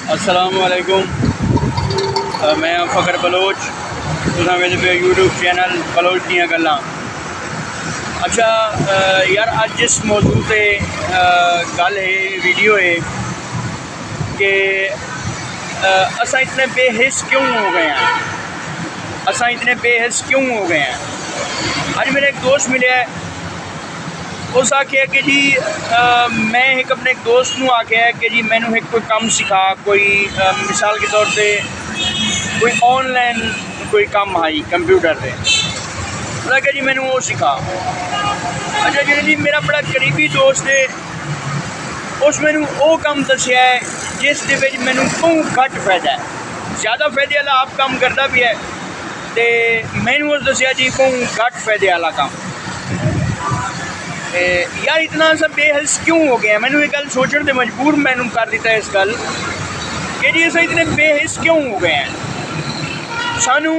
अस्सलामुअलैकुम। मैं फ़कर बलोच, तुसां मेरे पे यूट्यूब चैनल बलोच दियां गल्लां। अच्छा यार, अज जिस मौजू पे गल है, वीडियो है कि असां इतने बेहिस क्यों हो गए हैं, असां इतने बेहिस क्यों हो गए हैं। अज मेरा एक दोस्त मिले है, उस आख्या कि जी मैं एक अपने एक दोस्त नूं आख्या कि जी मैनू एक कोई काम सिखा, कोई मिसाल के तौर पे कोई ऑनलाइन कोई काम आई कंप्यूटर से, उसने आख्या जी मैनू वो सिखा। अच्छा जी मेरा बड़ा करीबी दोस्त है, उस मैनू वो काम दसिया है जिस दे विच मैनू बहुत घट फायदा है, ज़्यादा फायदे वाला आप काम करता भी है, तो मैनू उस दसिया जी बहुत घट फायदे वाला काम। यार इतना सब बेहस क्यों हो गया, मैंने ये गल सोचने से मजबूर मैनू कर दिता है इस गल कि जी अस इतने बेहिस क्यों हो गए हैं। सानू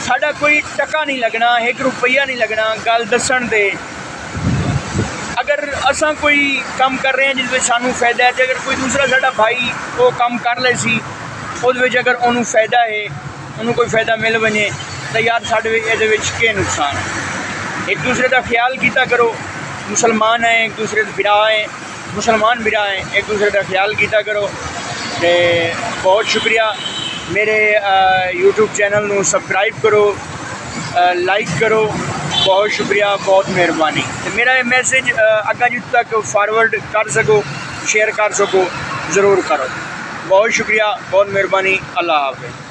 साडा कोई टका नहीं लगना, एक रुपया नहीं लगना गल दसन दे। अगर असा कोई काम कर रहे हैं जिस सानू फायदा है, तो अगर कोई दूसरा साडा भाई वो काम कर ले सी, उस अगर उन्होंने फायदा है, उन्होंने कोई फायदा मिल बने, तो यार साढ़े ये के नुकसान है। एक दूसरे का ख्याल किया करो, मुसलमान हैं एक दूसरे के बिरा हैं, मुसलमान बिरा हैं, एक दूसरे का ख्याल किया करो। ते बहुत शुक्रिया, मेरे यूट्यूब चैनल नू सबसक्राइब करो, लाइक करो, बहुत शुक्रिया, बहुत मेहरबानी। तो मेरा ये मैसेज अग्गा जित तक फॉरवर्ड कर सको, शेयर कर सको, ज़रूर करो। बहुत शुक्रिया, बहुत मेहरबानी। अल्लाह हाफ़िज़।